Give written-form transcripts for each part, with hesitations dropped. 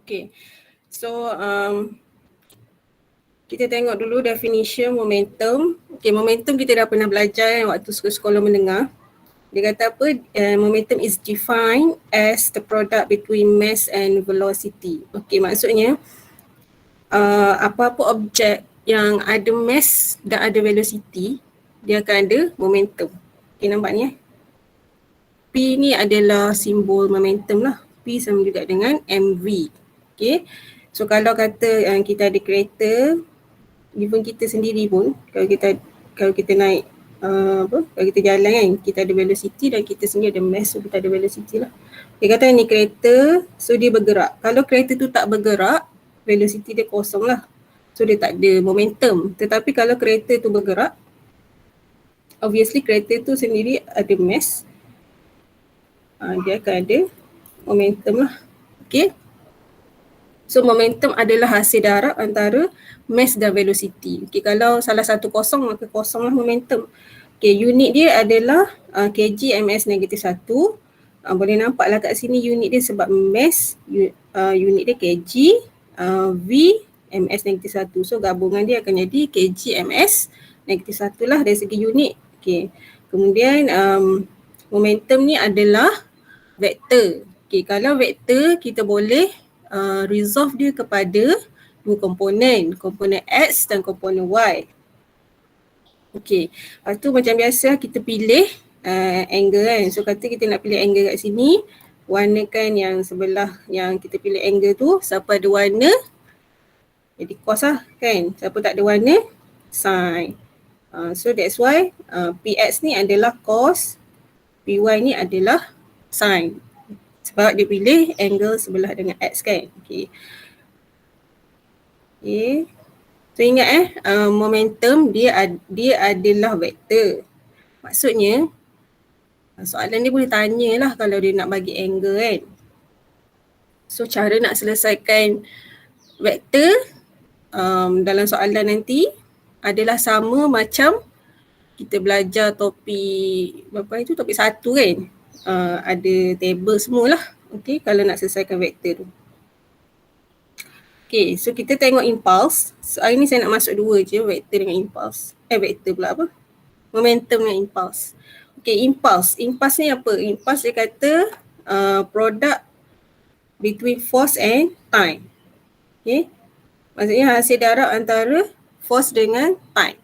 Okay, so kita tengok dulu definition momentum. Okay, momentum kita dah pernah belajar waktu sekolah menengah. Dia kata apa? Momentum is defined as the product between mass and velocity. Okay, maksudnya apa-apa objek yang ada mass dan ada velocity, dia akan ada momentum. Okay, nampak ni P ni adalah simbol momentum lah. P sama juga dengan mv. Okay, so kalau kata kita ada kereta, even kita sendiri pun kalau kita naik kalau kita jalan kan, kita ada velocity dan kita sendiri ada mass, so kita ada velocity lah. Dia kata ni kereta, so dia bergerak. Kalau kereta tu tak bergerak, velocity dia kosong lah, so dia tak ada momentum. Tetapi kalau kereta tu bergerak, obviously kereta tu sendiri ada mass, dia akan ada momentum lah. Okay, so momentum adalah hasil darab antara mass dan velocity. Okay, kalau salah satu kosong, maka kosonglah momentum. Okay, unit dia adalah kg ms -1. Boleh nampaklah kat sini unit dia sebab mass, unit dia kg, v ms -1. So gabungan dia akan jadi kg ms -1 lah dari segi unit. Okay, kemudian momentum ni adalah vektor. Okay, kalau vektor kita boleh resolve dia kepada dua komponen X dan komponen Y. Okey, lepas tu macam biasa kita pilih angle kan. So kata kita nak pilih angle kat sini, warnakan yang sebelah yang kita pilih angle tu, siapa ada warna jadi cos lah kan, siapa tak ada warna sin. So that's why PX ni adalah cos, PY ni adalah sin. Sebab dia pilih angle sebelah dengan X kan. Okay. Okay. So ingat momentum dia adalah vektor. Maksudnya soalan ni boleh tanyalah kalau dia nak bagi angle kan. So cara nak selesaikan vektor dalam soalan nanti adalah sama macam kita belajar topik berapa itu, topik 1 kan. Ada table semualah. Okay, kalau nak selesaikan vektor tu. Okay, so kita tengok impulse. So hari ni saya nak masuk dua je, vektor dengan impulse. Vektor pula apa? Momentum dengan impulse. Okay, impulse. Impulse ni apa? Impulse dia kata product between force and time. Okay, maksudnya hasil darab antara force dengan time.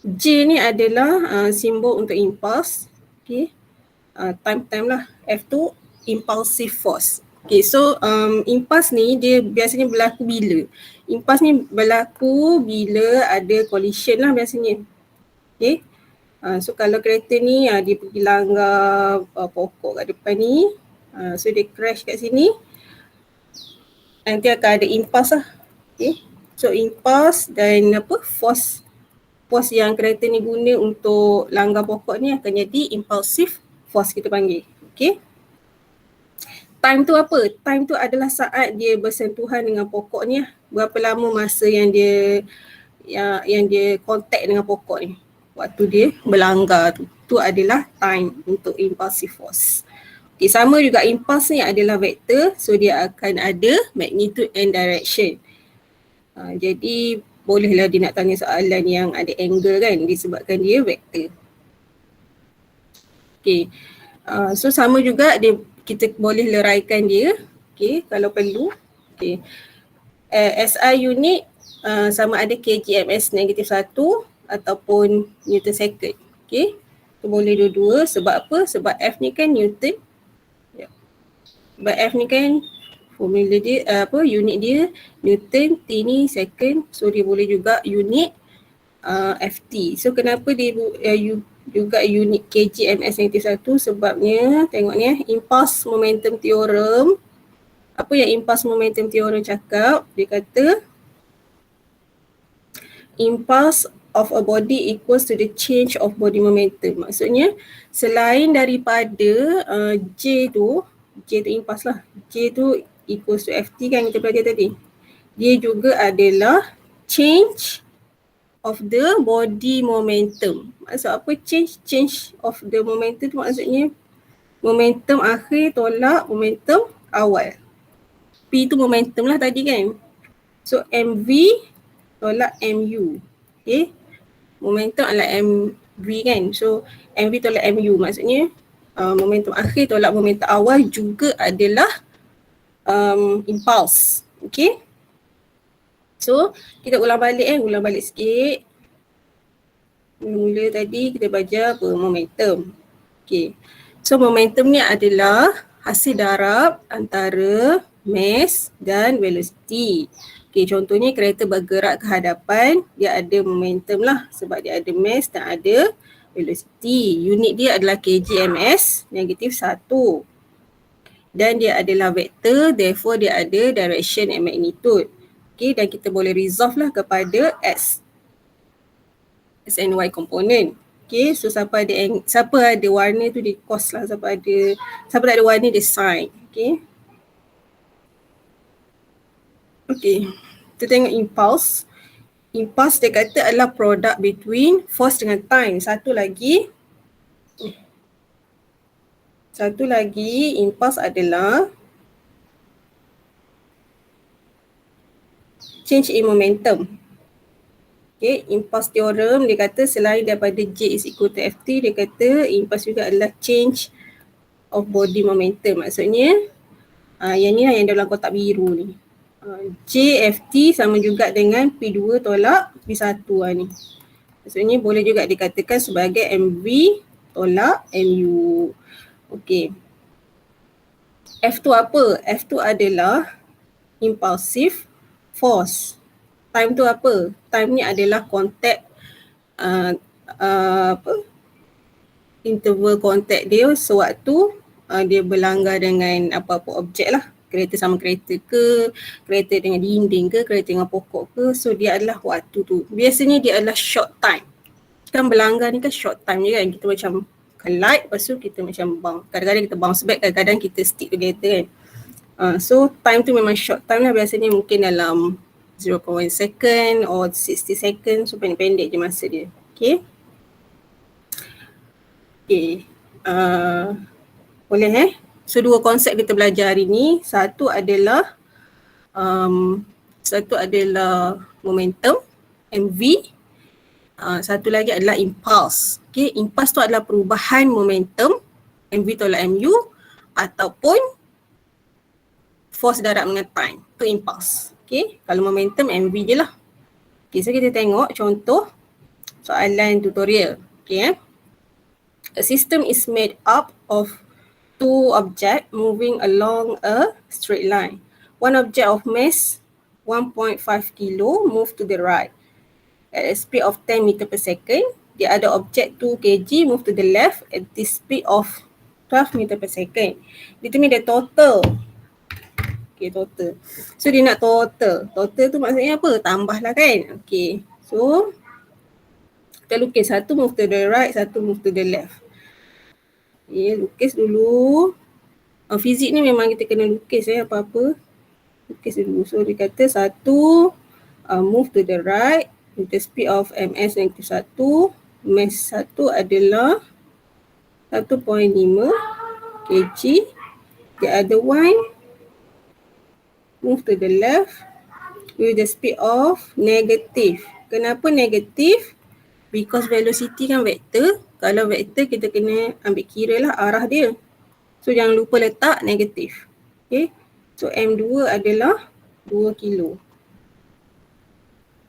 J ni adalah simbol untuk impulse. Okay, time lah. F tu impulsive force. Okay, so impulse ni dia biasanya berlaku bila? Impulse ni berlaku bila ada collision lah biasanya. Okay, so kalau kereta ni dia pergi langgar pokok kat depan ni, so dia crash kat sini, nanti akan ada impulse lah. Okay, so impulse dan force yang kereta ni guna untuk langgar pokok ni akan jadi impulsive force kita panggil. Okay, time tu apa? Time tu adalah saat dia bersentuhan dengan pokok ni. Berapa lama masa yang dia contact dengan pokok ni. Waktu dia berlanggar tu. Tu adalah time untuk impulsive force. Okay, sama juga impulse ni adalah vektor. So dia akan ada magnitude and direction. Jadi bolehlah dia nak tanya soalan yang ada angle kan, disebabkan dia vektor. Okay, so sama juga kita boleh leraikan dia, okay, kalau perlu. Okay, SI unit sama ada kg ms -1 ataupun Newton second. Okay, so boleh dua-dua. Sebab apa? Sebab F ni kan Newton. Sebab F ni kan formula dia, unit dia Newton, T ni second, so dia boleh juga unit FT. So kenapa dia juga unit kg ms -1? Sebabnya tengok ni impulse momentum theorem. Apa yang impulse momentum theorem cakap? Dia kata impulse of a body equals to the change of body momentum. Maksudnya selain daripada J tu impulse lah, J tu equals to FT kan kita belajar tadi. Dia juga adalah change of the body momentum. Maksud apa change of the momentum tu? Maksudnya momentum akhir tolak momentum awal. P tu momentum lah tadi kan. So MV tolak MU. Okay. Momentum adalah MV kan. So MV tolak MU maksudnya momentum akhir tolak momentum awal juga adalah impulse. Okay. So kita ulang balik sikit. Mula tadi kita baca apa? Momentum. Okay. So momentum ni adalah hasil darab antara mass dan velocity. Okay, contohnya kereta bergerak ke hadapan, dia ada momentum lah sebab dia ada mass dan ada velocity. Unit dia adalah kg/ms -1. Dan dia adalah vektor, therefore dia ada direction and magnitude. Okay, dan kita boleh resolve lah kepada x and y component. Okay, so siapa ada warna tu dia cos lah, siapa tak ada warna dia sin. Okay. Okay, kita tengok impulse. Impulse dia kata adalah product between force dengan time. Satu lagi impulse adalah change in momentum. Okay, impulse theorem dia kata selain daripada J is equal to Ft, dia kata impulse juga adalah change of body momentum. Maksudnya yang ni lah yang dalam kotak biru ni. JFT sama juga dengan P2 tolak P1 lah ni. Maksudnya boleh juga dikatakan sebagai MV tolak MU. Okay. F2 apa? F2 adalah impulsive force. Time tu apa? Time ni adalah contact interval contact dia sewaktu dia berlanggar dengan apa-apa objek lah. Kereta sama kereta ke, kereta dengan dinding ke, kereta dengan pokok ke. So dia adalah waktu tu. Biasanya dia adalah short time. Kan berlanggar ni kan short time je kan. Kita macam collide, lepas tu kita macam bounce. Kadang-kadang kita bounce back, kadang-kadang kita stick together kan. So time tu memang short time lah. Biasanya mungkin dalam 0.1 second or 60 seconds. So pendek-pendek je masa dia. Okay. Okay. Boleh So dua konsep kita belajar hari ni. Satu adalah momentum, MV. Satu lagi adalah impulse. Okay, impulse tu adalah perubahan momentum, MV tolak MU, ataupun force darab dengan time. Itu impulse. Okay, kalau momentum MV je lah. Okay, so kita tengok contoh soalan tutorial. Okay, a system is made up of two objects moving along a straight line. One object of mass 1.5 kilo move to the right at a speed of 10 meter per second. The other object 2 kg move to the left at the speed of 12 meter per second. Itu ni dia total. Okay, total. So dia nak total. Total tu maksudnya apa? Tambah lah kan? Okay. So kita lukis. Satu move to the right, satu move to the left. Okay, lukis dulu. Fizik ni memang kita kena lukis apa-apa. Lukis dulu. So dia kata satu move to the right with the speed of ms -1. Mass 1 adalah 1.5 kg. The other one move to the left with the speed of negative. Kenapa negatif? Because velocity kan vektor. Kalau vektor kita kena ambil kira lah arah dia. So jangan lupa letak negatif. Okay. So M2 adalah 2 kilo.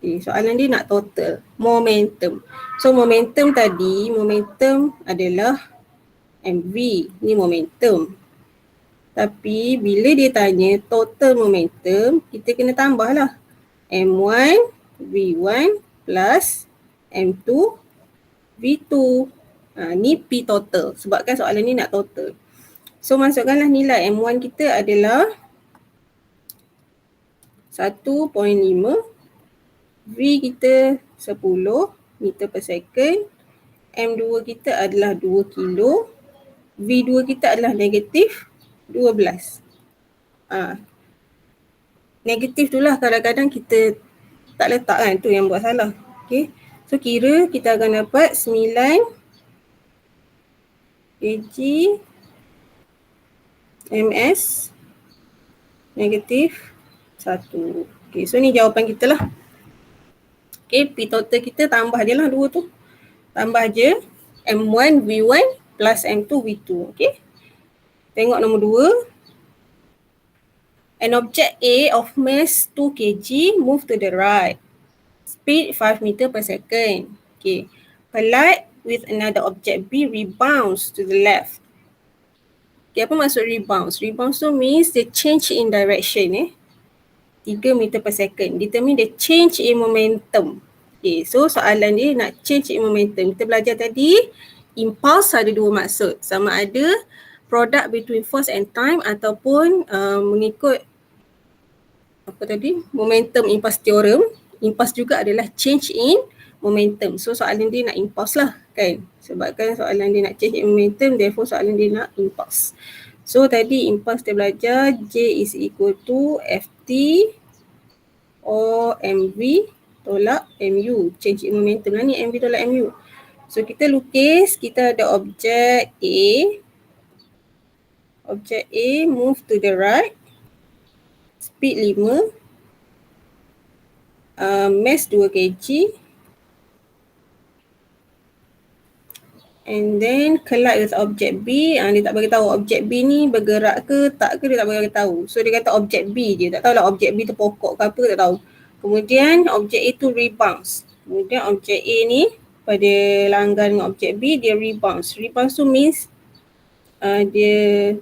Okay, soalan dia nak total momentum. So momentum tadi, momentum adalah MV. Ni momentum. Tapi bila dia tanya total momentum, kita kena tambah lah. M1 V1 plus M2 V2. Ni P total. Sebabkan soalan ni nak total. So masukkanlah nilai M1 kita adalah 1.5. V kita 10 meter per second. M2 kita adalah 2 kilo. V2 kita adalah negatif 12. Negatif tu lah kadang-kadang kita tak letak kan, tu yang buat salah. Okay. So kira kita akan dapat 9 kg ms negatif 1. Okay, so ni jawapan kita lah. Okay, P total kita tambah je lah 2 tu. Tambah je M1 V1 plus M2 V2. Okay. Tengok nombor 2. An object A of mass 2 kg move to the right. Speed 5 meter per second. Okay. Collide with another object B rebounds to the left. Okay, apa maksud rebounds? Rebounds tu means the change in direction 3 meter per second. Determine the change in momentum. Okay, so soalan dia nak change in momentum. Kita belajar tadi, impulse ada 2 maksud. Sama ada product between force and time ataupun mengikut apa tadi? Momentum impulse theorem. Impulse juga adalah change in momentum. So soalan dia nak impulse lah kan. Sebabkan soalan dia nak change in momentum, therefore soalan dia nak impulse. So tadi impulse kita belajar J is equal to Ft or mv tolak mu. Change in momentum lah ni, mv tolak mu. So kita lukis, kita ada objek A. Objek A move to the right. Speed 5. Mass 2 kg. And then collide with object B. Dia tak bagi tahu objek B ni bergerak ke tak ke, dia tak bagi tahu. So dia kata objek B je. Tak tahulah objek B tu pokok ke apa, tak tahu. Kemudian objek A tu rebounds. Kemudian objek A ni pada langgan dengan objek B, dia rebounds. Rebounds tu means dia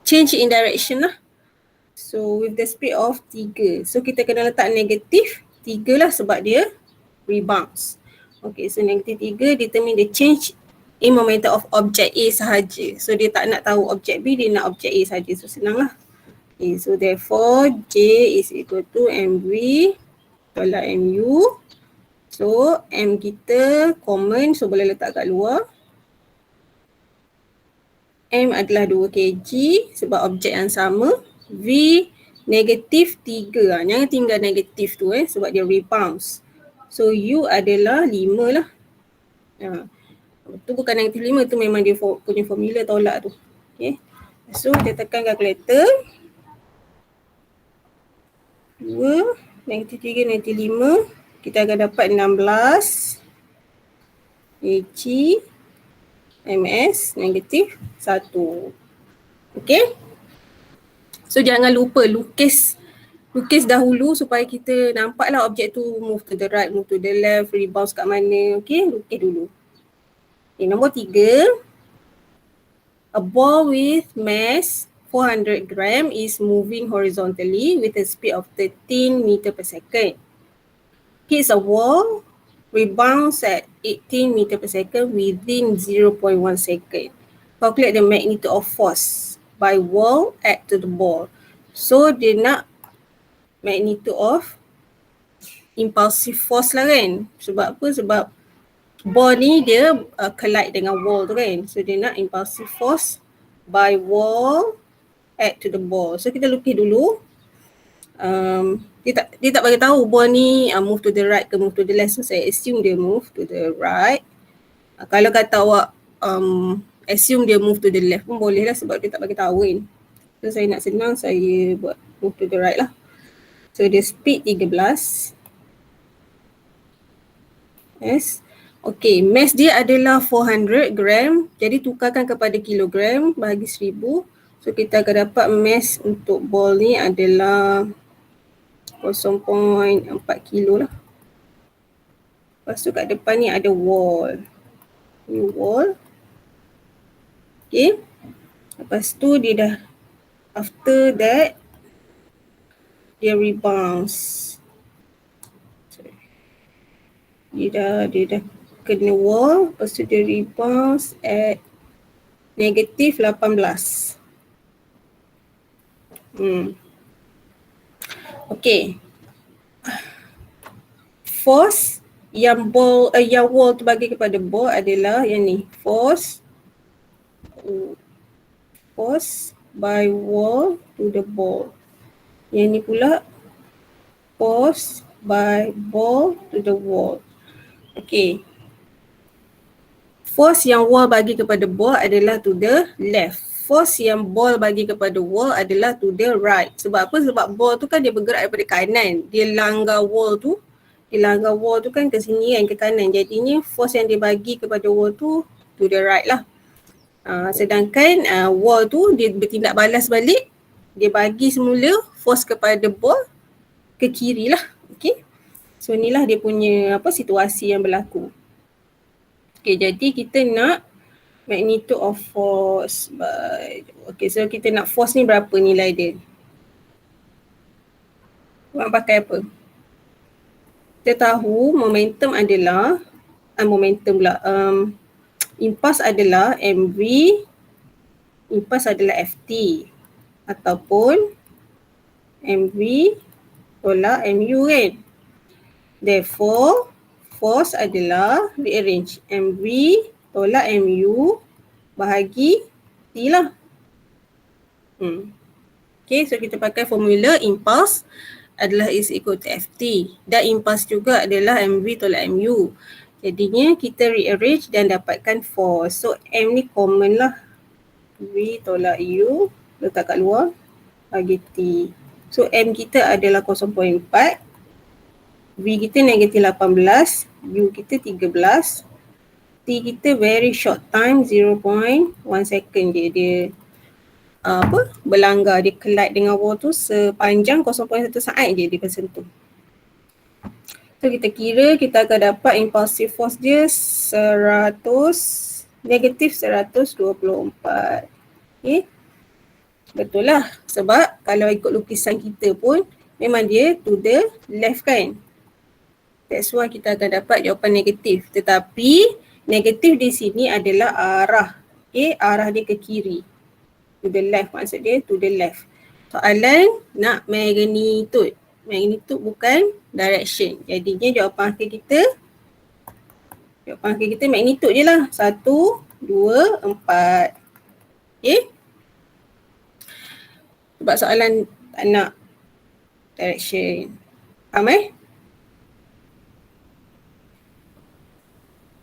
change in direction lah. So with the speed of 3. So kita kena letak negatif 3 lah sebab dia rebounds. Okay, so negatif 3 determine the change in momentum of object A sahaja. So dia tak nak tahu objek B, dia nak objek A sahaja. So senang lah. Okay, so therefore J is equal to mv tolak mu. So M kita common, so boleh letak kat luar. M adalah 2 kg sebab objek yang sama. V negatif 3. Jangan tinggal negatif tu sebab dia rebounds. So U adalah 5 lah. Tu bukan negatif 5, tu memang dia punya formula tolak tu. Okay. So kita tekan kalkulator. 2, negatif 3, negatif 5. Kita akan dapat 16 kg ms negatif 1. Okay. So jangan lupa lukis dahulu supaya kita nampaklah objek tu move to the right, move to the left, rebounds kat mana. Okay, lukis dulu. Okay, nombor 3. A ball with mass 400 gram is moving horizontally with a speed of 13 meter per second. Hits a wall, rebounds at 18 meter per second within 0.1 second. Calculate the magnitude of force by wall add to the ball. So dia nak magnitude of impulsive force lah kan. Sebab apa? Sebab ball ni dia collide dengan wall tu kan. So dia nak impulsive force by wall add to the ball. So kita lukis dulu. Dia tak bagi tahu ball ni move to the right ke move to the left. So saya assume dia move to the right. Kalau kata awak assume dia move to the left pun boleh lah sebab dia tak bagi tahu kan. So saya nak senang, saya buat move to the right lah. So dia speed 13. Yes. Okay, mass dia adalah 400 gram. Jadi tukarkan kepada kilogram bahagi 1000. So kita akan dapat mass untuk ball ni adalah 0.4 kilo lah. Lepas tu kat depan ni ada wall. Ni wall. Okay. Lepas tu dia dah, after that, dia rebounds. Dia dah kena wall. Lepas tu dia rebounds at negatif 18. Okay. Force yang wall tu bagi kepada ball adalah yang ni. Force by wall to the ball. Yang ni pula force by ball to the wall. Okay. Force yang wall bagi kepada ball adalah to the left. force yang ball bagi kepada wall adalah to the right. Sebab apa? Sebab ball tu kan dia bergerak daripada kanan. Dia langgar wall tu kan ke sini kan, ke kanan. Jadinya force yang dia bagi kepada wall tu to the right lah. Sedangkan wall tu dia bertindak balas balik. Dia bagi semula force kepada ball ke kiri lah. Okay. So inilah dia punya situasi yang berlaku. Okay, jadi kita nak magnitude of force by, okay, so kita nak force ni berapa nilai dia? Orang pakai apa? Kita tahu momentum adalah impuls adalah mv, impuls adalah ft, ataupun mv tolak mu kan. Therefore force adalah rearrange mv tolak mu bahagi T lah. Okay, so kita pakai formula impulse adalah is equal to Ft dan impulse juga adalah mv tolak mu. Jadinya kita rearrange dan dapatkan force. So m ni common lah. V tolak u letak kat luar bagi T. So m kita adalah 0.4, V kita negatif 18, u kita 13, T kita very short time 0.1 second je dia berlanggar, dia collide dengan wall tu sepanjang 0.1 saat je dia tersentuh. So kita kira kita akan dapat impulsive force dia negatif 124. Okay. Betul lah, sebab kalau ikut lukisan kita pun memang dia to the left kan. That's why kita akan dapat jawapan negatif. Tetapi negatif di sini adalah arah. Okay, arah dia ke kiri. To the left, maksud dia to the left. Soalan nak magnitude. Magnitude bukan direction. Jadinya jawapan akhir kita magnitude je lah. 1, 2, 4. Okay. Sebab soalan tak nak direction. Faham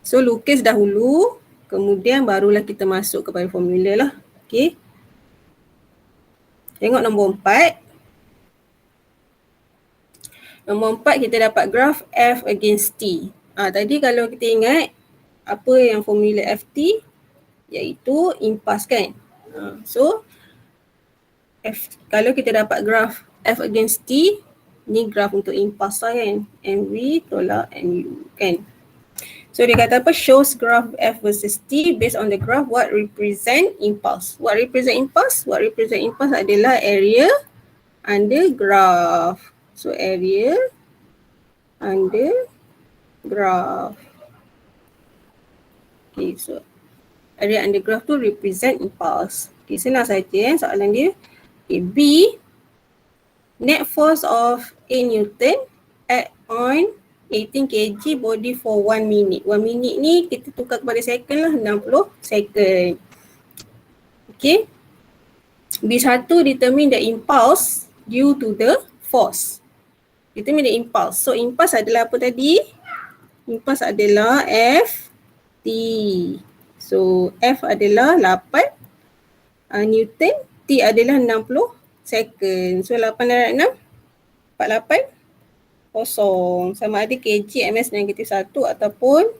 So lukis dahulu, kemudian barulah kita masuk kepada formula lah. Okay. Tengok nombor 4. Nombor 4 kita dapat graf F against T. Tadi kalau kita ingat apa yang formula FT, iaitu impuls kan. So kalau kita dapat graf F against T, ni graf untuk impuls lah kan. MV tolak MU kan. So dia kata apa? Shows graph F versus T based on the graph what represent impulse. What represent impulse? What represent impulse adalah area under graph. So area under graph. Okay, so area under graph tu represent impulse. Okay, senang saja soalan dia. Okay, B, net force of A Newton at on 18 kg body for 1 minute. 1 minute ni kita tukar kepada second lah, 60 second. Okay. B1 determine the impulse due to the force. Determine the impulse. So impulse adalah apa tadi? Impulse adalah Ft. So F adalah 8 Newton, T adalah 60 second. So 8 darab 6, 48. Kosong, sama ada kg ms negatif 1 ataupun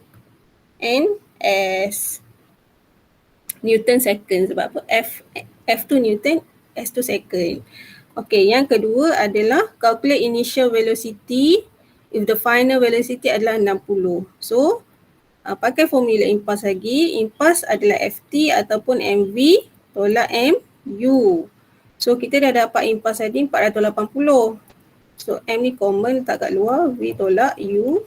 ns Newton second. Sebab apa? F2 Newton, S2 second. Okay, yang kedua adalah calculate initial velocity if the final velocity adalah 60. So pakai formula impulse lagi. Impulse adalah Ft ataupun mv tolak mu. So kita dah dapat impulse tadi 480. So M ni common letak kat luar, V tolak U.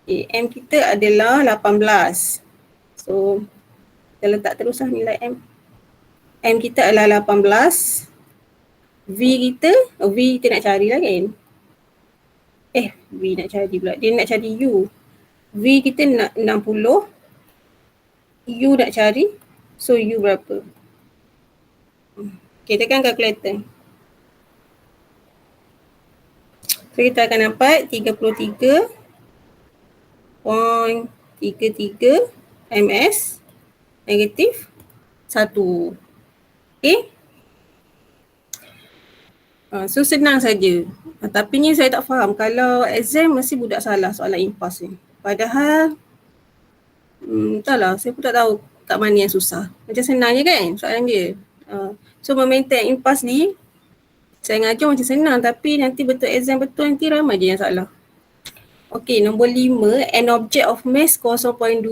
Okay, M kita adalah 18. So kita letak terus lah nilai M. M kita adalah 18. V kita nak cari lah kan. V nak cari pula. Dia nak cari U. V kita nak 60. U nak cari. So U berapa? Okay, tekan kalkulator. So kita akan dapat 33.33 ms negatif 1. Okay. So senang saja. Tapi ni saya tak faham. Kalau exam mesti budak salah soalan impas ni. Padahal entahlah, saya pun tak tahu kat mana yang susah. Macam senang je kan soalan dia. So momentum impas ni saya ngajar macam senang tapi nanti betul exam betul nanti ramai je yang salah. Okay, nombor 5, an object of mass 0.25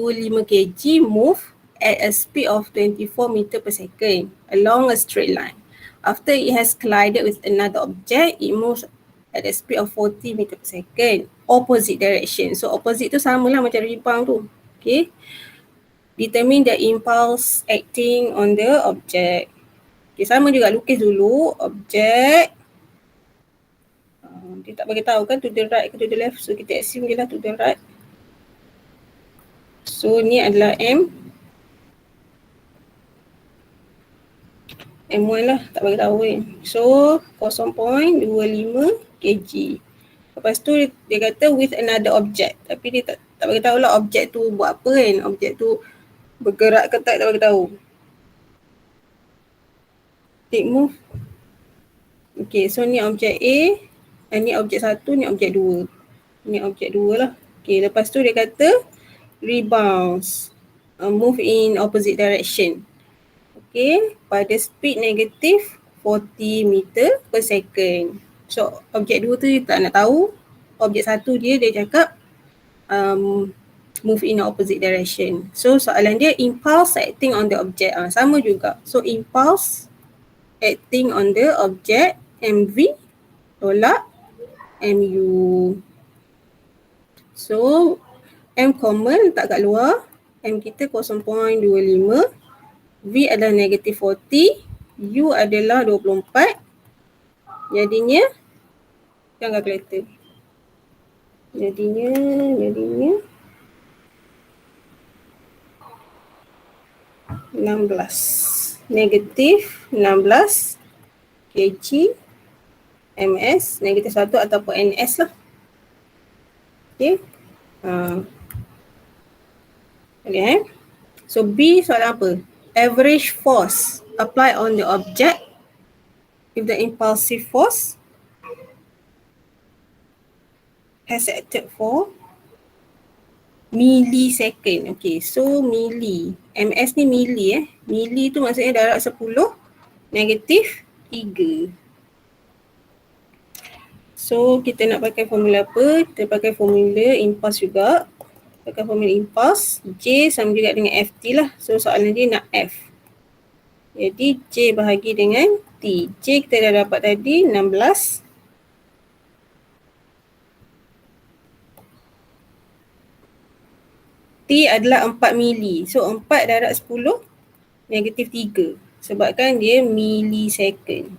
kg move at a speed of 24 meter per second along a straight line. After it has collided with another object, it moves at a speed of 40 meter per second, opposite direction. So opposite tu sama lah macam rebound tu. Okay. Determine the impulse acting on the object. Okay, sama juga lukis dulu objek. Dia tak bagi tahu kan to the right ke to the left. So kita assume je lah to the right. So ni adalah M1 lah, tak bagi tahu kan. So 0.25 kg. Lepas tu dia kata with another object. Tapi dia tak bagi tahu lah objek tu buat apa kan. Objek tu bergerak ke tak bagi tahu. Take move. Okay, so ni objek A. Ni objek 1, ni objek 2. Ni objek 2 lah. Okay, lepas tu dia kata rebounds. Move in opposite direction. Okay, pada speed negatif 40 meter per second. So objek 2 tu dia tak nak tahu. Objek 1 dia cakap move in opposite direction. So soalan dia impulse acting on the object. Sama juga. So impulse acting on the object MV tolak MU. So M common letak kat luar. M kita 0.25. V adalah negatif 40. U adalah 24. Jadinya kan kalkulator. Jadinya 16. Negatif 16 kg ms negatif 1 ataupun ns lah. Okay. Okay. So B soalan apa? Average force apply on the object if the impulsive force has acted for millisecond. Okay, so milli. ms ni milli Milli tu maksudnya darab 10 negatif 3. So kita nak pakai formula apa? Kita pakai formula impulse juga. Pakai formula impulse. J sama juga dengan FT lah. So soalan dia nak F. Jadi J bahagi dengan T. J kita dah dapat tadi 16. T adalah 4 mili. So 4 darab 10 negatif 3. Sebabkan dia millisecond.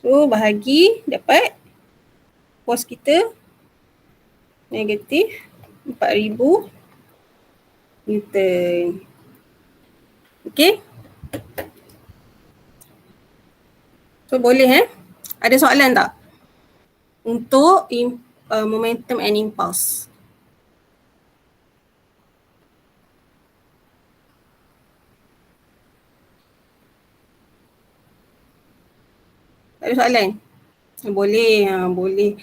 So bahagi dapat force kita negatif 4,000 Newton. Okay. So boleh Ada soalan tak? Untuk momentum and impulse. Tak ada soalan? Boleh, boleh.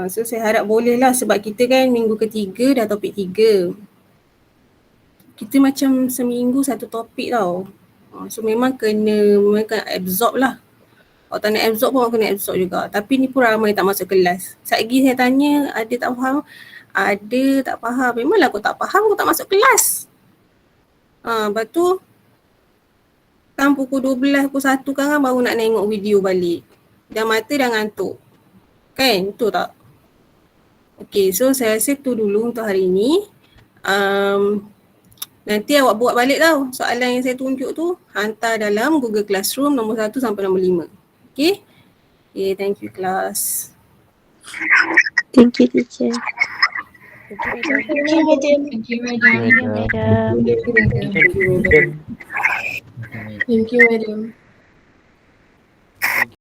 So saya harap boleh lah sebab kita kan minggu ketiga dah topik 3. Kita macam seminggu satu topik tau. So memang kena absorb lah. Kalau tak nak absorb pun kena absorb juga. Tapi ni pun ramai tak masuk kelas. Satgi saya tanya ada tak faham? Ada tak faham. Memanglah aku tak faham, aku tak masuk kelas. Lepas tu kan pukul 12, pukul 1 kan baru nak tengok video balik. Dah mata dah ngantuk. Kan? Betul tak? Okay, so saya rasa tu dulu untuk hari ni. Nanti awak buat balik tau. Soalan yang saya tunjuk tu hantar dalam Google Classroom nombor 1 sampai nombor 5. Okay? Okay, thank you class. Thank you teacher. Thank you, madam. Thank you, madam. Thank you, madam.